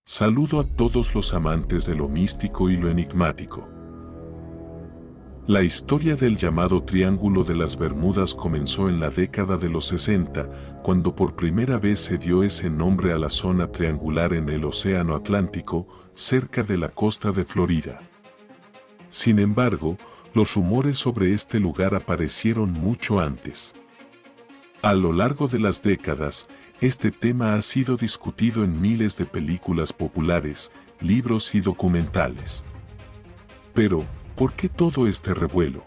Saludo a todos los amantes de lo místico y lo enigmático. La historia del llamado Triángulo de las Bermudas comenzó en la década de los 60, cuando por primera vez se dio ese nombre a la zona triangular en el Océano Atlántico, cerca de la costa de Florida. Sin embargo, los rumores sobre este lugar aparecieron mucho antes. A lo largo de las décadas, este tema ha sido discutido en miles de películas populares, libros y documentales. Pero, ¿por qué todo este revuelo?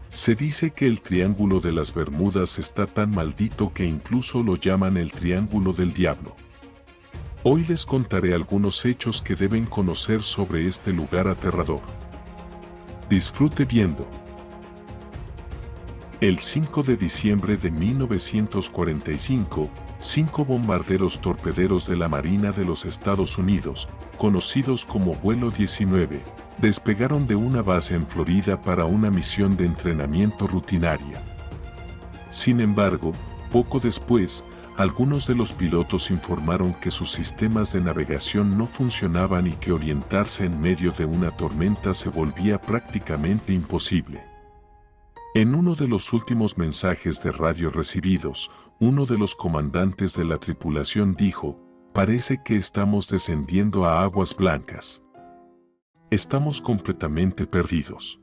Se dice que el Triángulo de las Bermudas está tan maldito que incluso lo llaman el Triángulo del Diablo. Hoy les contaré algunos hechos que deben conocer sobre este lugar aterrador. Disfrute viendo. El 5 de diciembre de 1945, 5 bombarderos torpederos de la Marina de los Estados Unidos, conocidos como Vuelo 19, despegaron de una base en Florida para una misión de entrenamiento rutinaria. Sin embargo, poco después, algunos de los pilotos informaron que sus sistemas de navegación no funcionaban y que orientarse en medio de una tormenta se volvía prácticamente imposible. En uno de los últimos mensajes de radio recibidos, uno de los comandantes de la tripulación dijo: "Parece que estamos descendiendo a aguas blancas. Estamos completamente perdidos".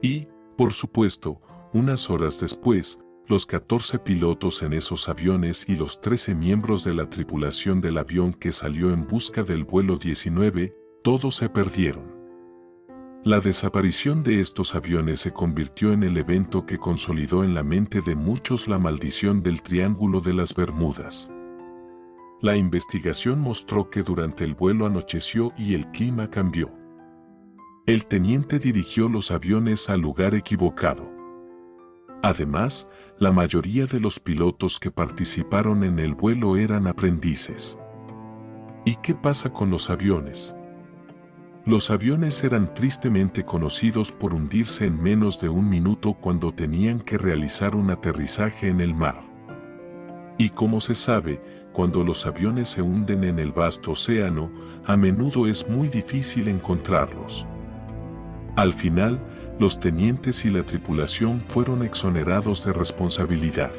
Y, por supuesto, unas horas después, los 14 pilotos en esos aviones y los 13 miembros de la tripulación del avión que salió en busca del vuelo 19, todos se perdieron. La desaparición de estos aviones se convirtió en el evento que consolidó en la mente de muchos la maldición del Triángulo de las Bermudas. La investigación mostró que durante el vuelo anocheció y el clima cambió. El teniente dirigió los aviones al lugar equivocado. Además, la mayoría de los pilotos que participaron en el vuelo eran aprendices. ¿Y qué pasa con los aviones? Los aviones eran tristemente conocidos por hundirse en menos de un minuto cuando tenían que realizar un aterrizaje en el mar. Y como se sabe, cuando los aviones se hunden en el vasto océano, a menudo es muy difícil encontrarlos. Al final, los tenientes y la tripulación fueron exonerados de responsabilidad.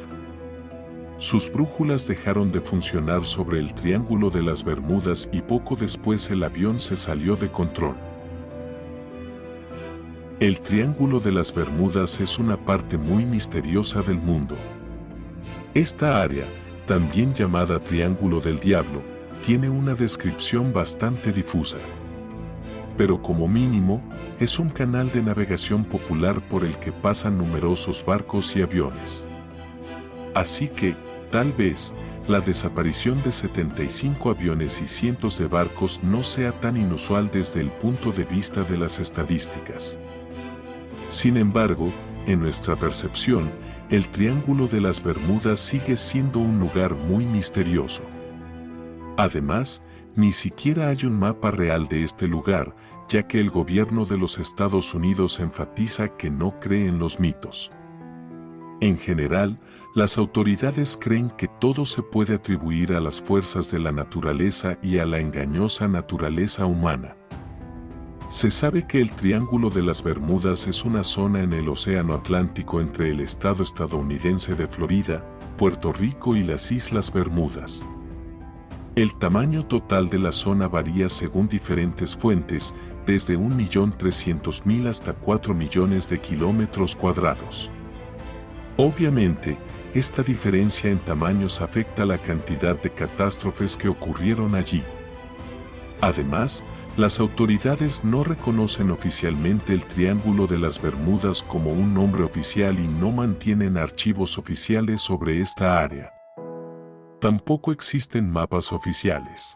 Sus brújulas dejaron de funcionar sobre el Triángulo de las Bermudas y poco después el avión se salió de control. El Triángulo de las Bermudas es una parte muy misteriosa del mundo. Esta área, también llamada Triángulo del Diablo, tiene una descripción bastante difusa. Pero como mínimo, es un canal de navegación popular por el que pasan numerosos barcos y aviones. Así que, tal vez, la desaparición de 75 aviones y cientos de barcos no sea tan inusual desde el punto de vista de las estadísticas. Sin embargo, en nuestra percepción, el Triángulo de las Bermudas sigue siendo un lugar muy misterioso. Además, ni siquiera hay un mapa real de este lugar, ya que el gobierno de los Estados Unidos enfatiza que no cree en los mitos. En general, las autoridades creen que todo se puede atribuir a las fuerzas de la naturaleza y a la engañosa naturaleza humana. Se sabe que el Triángulo de las Bermudas es una zona en el Océano Atlántico entre el estado estadounidense de Florida, Puerto Rico y las Islas Bermudas. El tamaño total de la zona varía según diferentes fuentes, desde 1.300.000 hasta 4 millones de kilómetros cuadrados. Obviamente, esta diferencia en tamaños afecta la cantidad de catástrofes que ocurrieron allí. Además, las autoridades no reconocen oficialmente el Triángulo de las Bermudas como un nombre oficial y no mantienen archivos oficiales sobre esta área. Tampoco existen mapas oficiales.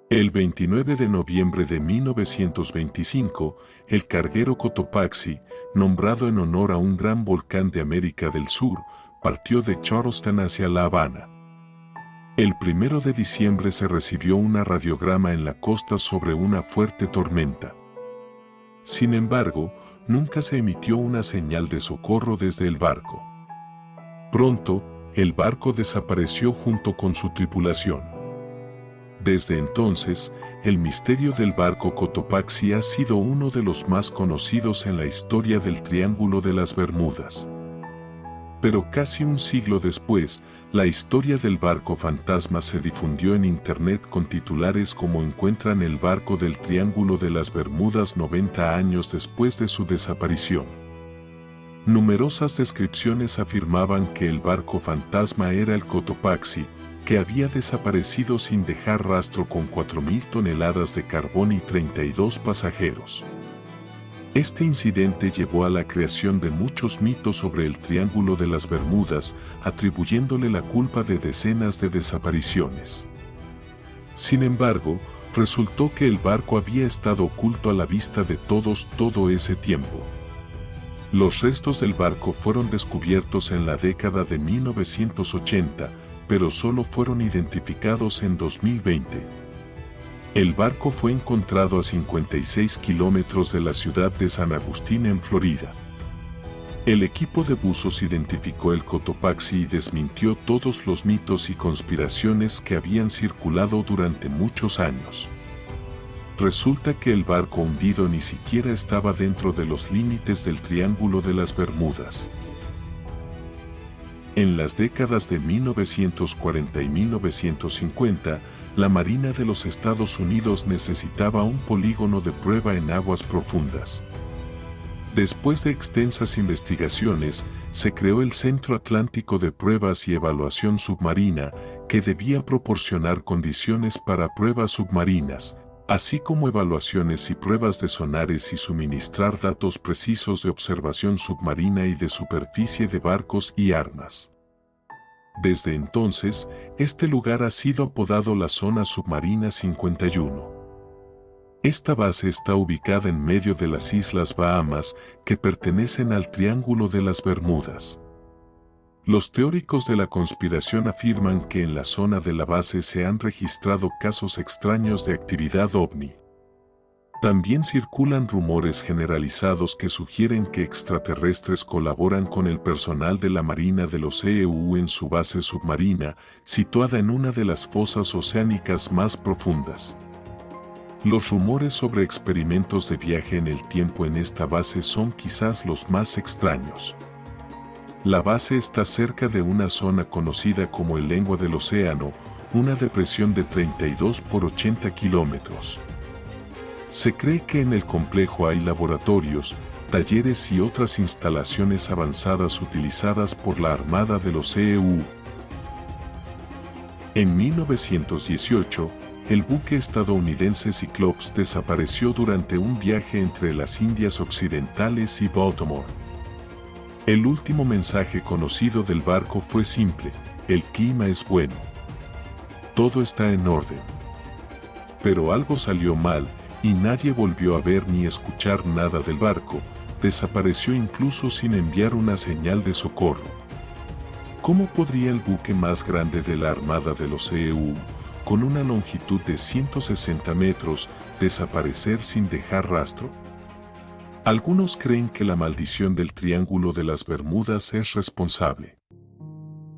El 29 de noviembre de 1925, el carguero Cotopaxi, nombrado en honor a un gran volcán de América del Sur, partió de Charleston hacia La Habana. El 1 de diciembre se recibió una radiograma en la costa sobre una fuerte tormenta. Sin embargo, nunca se emitió una señal de socorro desde el barco. Pronto, el barco desapareció junto con su tripulación. Desde entonces, el misterio del barco Cotopaxi ha sido uno de los más conocidos en la historia del Triángulo de las Bermudas. Pero casi un siglo después, la historia del barco fantasma se difundió en Internet con titulares como "Encuentran el barco del Triángulo de las Bermudas 90 años después de su desaparición". Numerosas descripciones afirmaban que el barco fantasma era el Cotopaxi, que había desaparecido sin dejar rastro con 4.000 toneladas de carbón y 32 pasajeros. Este incidente llevó a la creación de muchos mitos sobre el Triángulo de las Bermudas, atribuyéndole la culpa de decenas de desapariciones. Sin embargo, resultó que el barco había estado oculto a la vista de todos todo ese tiempo. Los restos del barco fueron descubiertos en la década de 1980, pero solo fueron identificados en 2020. El barco fue encontrado a 56 kilómetros de la ciudad de San Agustín en Florida. El equipo de buzos identificó el Cotopaxi y desmintió todos los mitos y conspiraciones que habían circulado durante muchos años. Resulta que el barco hundido ni siquiera estaba dentro de los límites del Triángulo de las Bermudas. En las décadas de 1940 y 1950, la Marina de los Estados Unidos necesitaba un polígono de prueba en aguas profundas. Después de extensas investigaciones, se creó el Centro Atlántico de Pruebas y Evaluación Submarina, que debía proporcionar condiciones para pruebas submarinas, así como evaluaciones y pruebas de sonares y suministrar datos precisos de observación submarina y de superficie de barcos y armas. Desde entonces, este lugar ha sido apodado la Zona Submarina 51. Esta base está ubicada en medio de las Islas Bahamas, que pertenecen al Triángulo de las Bermudas. Los teóricos de la conspiración afirman que en la zona de la base se han registrado casos extraños de actividad ovni. También circulan rumores generalizados que sugieren que extraterrestres colaboran con el personal de la Marina de los EU en su base submarina, situada en una de las fosas oceánicas más profundas. Los rumores sobre experimentos de viaje en el tiempo en esta base son quizás los más extraños. La base está cerca de una zona conocida como el Lengua del Océano, una depresión de 32 por 80 kilómetros. Se cree que en el complejo hay laboratorios, talleres y otras instalaciones avanzadas utilizadas por la Armada de los EU. En 1918, el buque estadounidense Cyclops desapareció durante un viaje entre las Indias Occidentales y Baltimore. El último mensaje conocido del barco fue simple: el clima es bueno. Todo está en orden. Pero algo salió mal, y nadie volvió a ver ni escuchar nada del barco. Desapareció incluso sin enviar una señal de socorro. ¿Cómo podría el buque más grande de la Armada de los EU, con una longitud de 160 metros, desaparecer sin dejar rastro? Algunos creen que la maldición del Triángulo de las Bermudas es responsable.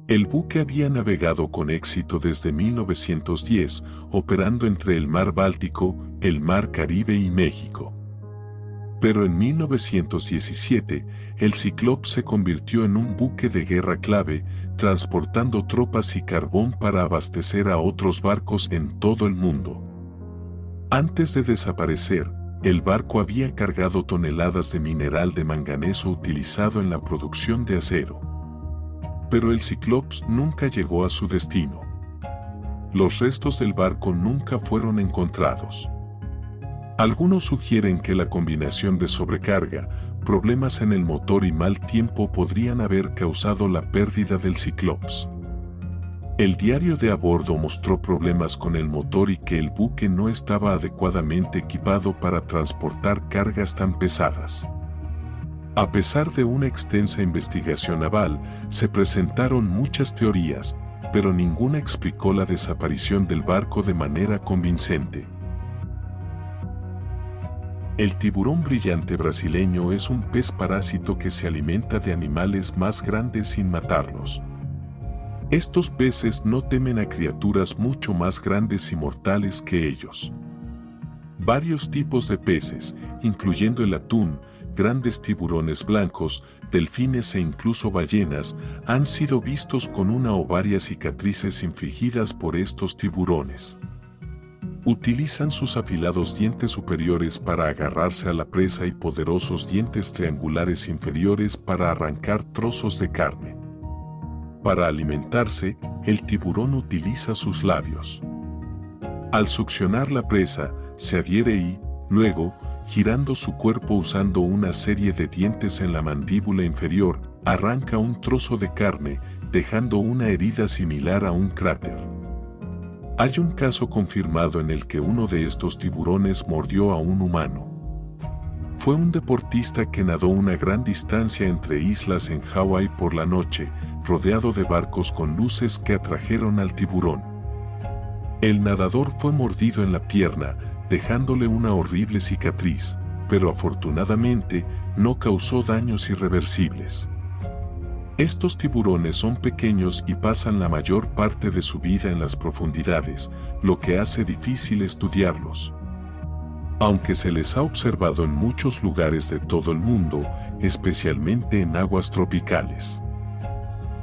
El buque había navegado con éxito desde 1910, operando entre el Mar Báltico, el Mar Caribe y México. Pero en 1917, el Cyclops se convirtió en un buque de guerra clave, transportando tropas y carbón para abastecer a otros barcos en todo el mundo. Antes de desaparecer, el barco había cargado toneladas de mineral de manganeso utilizado en la producción de acero. Pero el Cyclops nunca llegó a su destino. Los restos del barco nunca fueron encontrados. Algunos sugieren que la combinación de sobrecarga, problemas en el motor y mal tiempo podrían haber causado la pérdida del Cyclops. El diario de a bordo mostró problemas con el motor y que el buque no estaba adecuadamente equipado para transportar cargas tan pesadas. A pesar de una extensa investigación naval, se presentaron muchas teorías, pero ninguna explicó la desaparición del barco de manera convincente. El tiburón brillante brasileño es un pez parásito que se alimenta de animales más grandes sin matarlos. Estos peces no temen a criaturas mucho más grandes y mortales que ellos. Varios tipos de peces, incluyendo el atún, grandes tiburones blancos, delfines e incluso ballenas, han sido vistos con una o varias cicatrices infligidas por estos tiburones. Utilizan sus afilados dientes superiores para agarrarse a la presa y poderosos dientes triangulares inferiores para arrancar trozos de carne. Para alimentarse, el tiburón utiliza sus labios. Al succionar la presa, se adhiere y, luego, girando su cuerpo usando una serie de dientes en la mandíbula inferior, arranca un trozo de carne, dejando una herida similar a un cráter. Hay un caso confirmado en el que uno de estos tiburones mordió a un humano. Fue un deportista que nadó una gran distancia entre islas en Hawái por la noche, rodeado de barcos con luces que atrajeron al tiburón. El nadador fue mordido en la pierna, dejándole una horrible cicatriz, pero afortunadamente no causó daños irreversibles. Estos tiburones son pequeños y pasan la mayor parte de su vida en las profundidades, lo que hace difícil estudiarlos. Aunque se les ha observado en muchos lugares de todo el mundo, especialmente en aguas tropicales.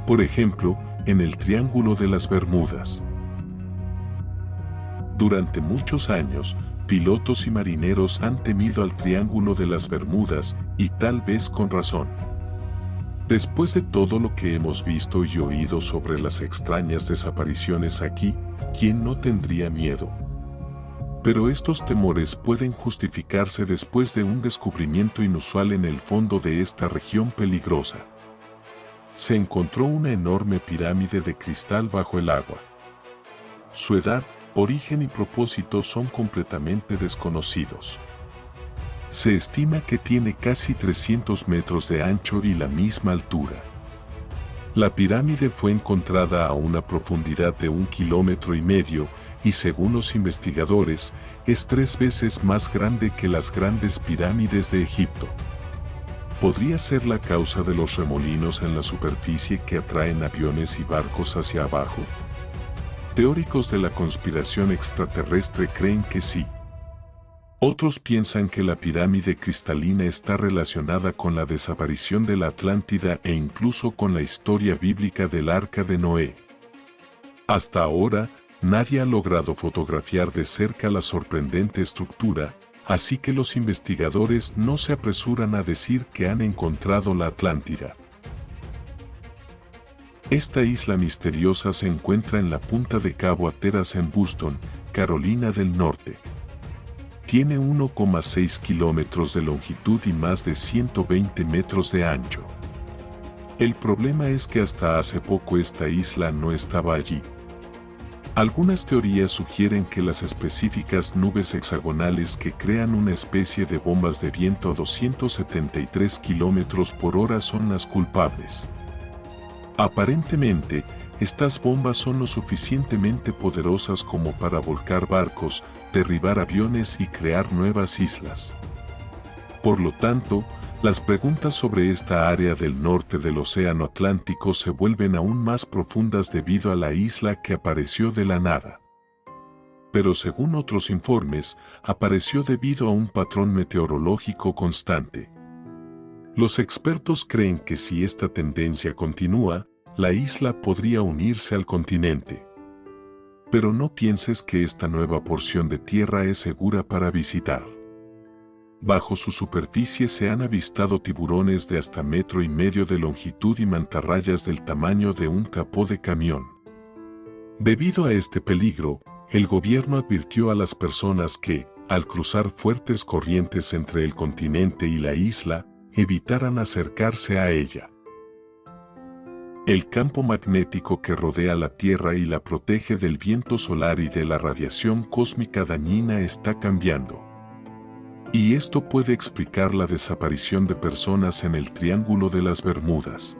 Por ejemplo, en el Triángulo de las Bermudas. Durante muchos años, pilotos y marineros han temido al Triángulo de las Bermudas, y tal vez con razón. Después de todo lo que hemos visto y oído sobre las extrañas desapariciones aquí, ¿quién no tendría miedo? Pero estos temores pueden justificarse después de un descubrimiento inusual en el fondo de esta región peligrosa. Se encontró una enorme pirámide de cristal bajo el agua. Su edad, origen y propósito son completamente desconocidos. Se estima que tiene casi 300 metros de ancho y la misma altura. La pirámide fue encontrada a una profundidad de 1,5 kilómetros y según los investigadores, es 3 veces más grande que las grandes pirámides de Egipto. ¿Podría ser la causa de los remolinos en la superficie que atraen aviones y barcos hacia abajo? Teóricos de la conspiración extraterrestre creen que sí. Otros piensan que la pirámide cristalina está relacionada con la desaparición de la Atlántida e incluso con la historia bíblica del Arca de Noé. Hasta ahora, nadie ha logrado fotografiar de cerca la sorprendente estructura, así que los investigadores no se apresuran a decir que han encontrado la Atlántida. Esta isla misteriosa se encuentra en la punta de Cabo Hatteras en Boston, Carolina del Norte. Tiene 1,6 kilómetros de longitud y más de 120 metros de ancho. El problema es que hasta hace poco esta isla no estaba allí. Algunas teorías sugieren que las específicas nubes hexagonales que crean una especie de bombas de viento a 273 kilómetros por hora son las culpables. Aparentemente, estas bombas son lo suficientemente poderosas como para volcar barcos, derribar aviones y crear nuevas islas. Por lo tanto, las preguntas sobre esta área del norte del Océano Atlántico se vuelven aún más profundas debido a la isla que apareció de la nada. Pero según otros informes, apareció debido a un patrón meteorológico constante. Los expertos creen que si esta tendencia continúa, la isla podría unirse al continente. Pero no pienses que esta nueva porción de tierra es segura para visitar. Bajo su superficie se han avistado tiburones de hasta 1,5 metros de longitud y mantarrayas del tamaño de un capó de camión. Debido a este peligro, el gobierno advirtió a las personas que, al cruzar fuertes corrientes entre el continente y la isla, evitaran acercarse a ella. El campo magnético que rodea la Tierra y la protege del viento solar y de la radiación cósmica dañina está cambiando. Y esto puede explicar la desaparición de personas en el Triángulo de las Bermudas.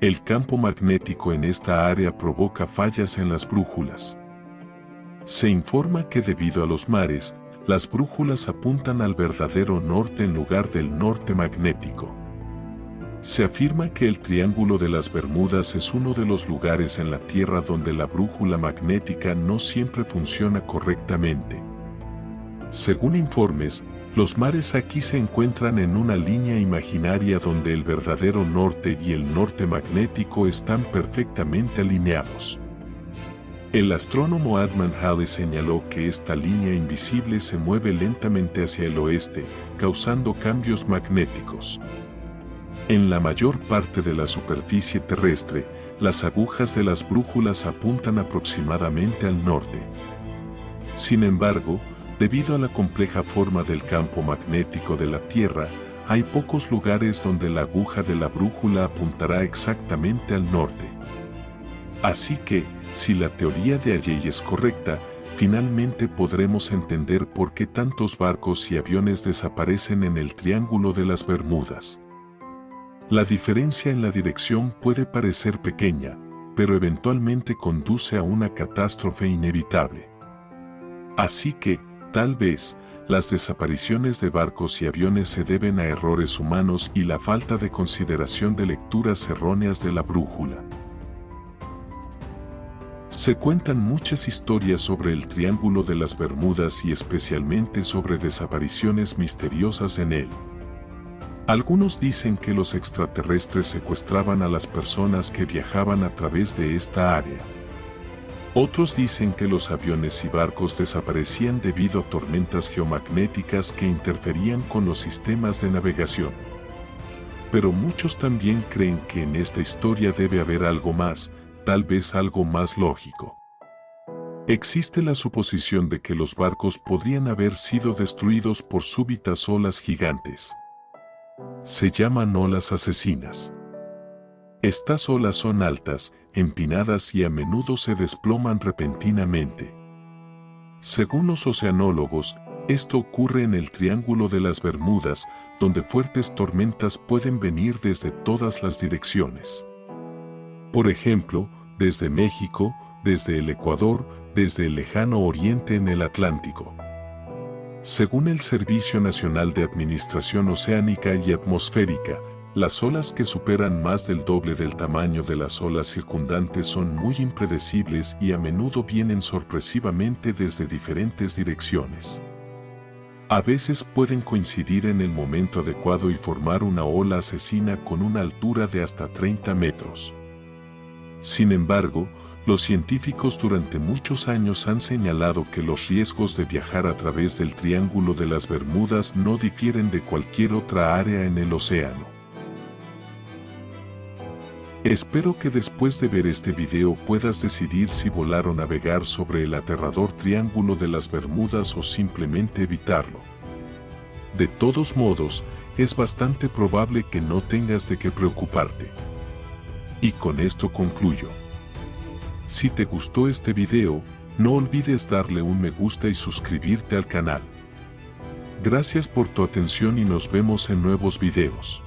El campo magnético en esta área provoca fallas en las brújulas. Se informa que debido a los mares, las brújulas apuntan al verdadero norte en lugar del norte magnético. Se afirma que el Triángulo de las Bermudas es uno de los lugares en la Tierra donde la brújula magnética no siempre funciona correctamente. Según informes, los mares aquí se encuentran en una línea imaginaria donde el verdadero norte y el norte magnético están perfectamente alineados. El astrónomo Adman Halley señaló que esta línea invisible se mueve lentamente hacia el oeste, causando cambios magnéticos. En la mayor parte de la superficie terrestre, las agujas de las brújulas apuntan aproximadamente al norte. Sin embargo, debido a la compleja forma del campo magnético de la Tierra, hay pocos lugares donde la aguja de la brújula apuntará exactamente al norte. Así que, si la teoría de Halley es correcta, finalmente podremos entender por qué tantos barcos y aviones desaparecen en el Triángulo de las Bermudas. La diferencia en la dirección puede parecer pequeña, pero eventualmente conduce a una catástrofe inevitable. Así que, tal vez, las desapariciones de barcos y aviones se deben a errores humanos y la falta de consideración de lecturas erróneas de la brújula. Se cuentan muchas historias sobre el Triángulo de las Bermudas y especialmente sobre desapariciones misteriosas en él. Algunos dicen que los extraterrestres secuestraban a las personas que viajaban a través de esta área. Otros dicen que los aviones y barcos desaparecían debido a tormentas geomagnéticas que interferían con los sistemas de navegación. Pero muchos también creen que en esta historia debe haber algo más, tal vez algo más lógico. Existe la suposición de que los barcos podrían haber sido destruidos por súbitas olas gigantes. Se llaman olas asesinas. Estas olas son altas, empinadas y a menudo se desploman repentinamente. Según los oceanólogos, esto ocurre en el Triángulo de las Bermudas, donde fuertes tormentas pueden venir desde todas las direcciones. Por ejemplo, desde México, desde el Ecuador, desde el lejano oriente en el Atlántico. Según el Servicio Nacional de Administración Oceánica y Atmosférica, las olas que superan más del doble del tamaño de las olas circundantes son muy impredecibles y a menudo vienen sorpresivamente desde diferentes direcciones. A veces pueden coincidir en el momento adecuado y formar una ola asesina con una altura de hasta 30 metros. Sin embargo, los científicos durante muchos años han señalado que los riesgos de viajar a través del Triángulo de las Bermudas no difieren de cualquier otra área en el océano. Espero que después de ver este video puedas decidir si volar o navegar sobre el aterrador Triángulo de las Bermudas o simplemente evitarlo. De todos modos, es bastante probable que no tengas de qué preocuparte. Y con esto concluyo. Si te gustó este video, no olvides darle un me gusta y suscribirte al canal. Gracias por tu atención y nos vemos en nuevos videos.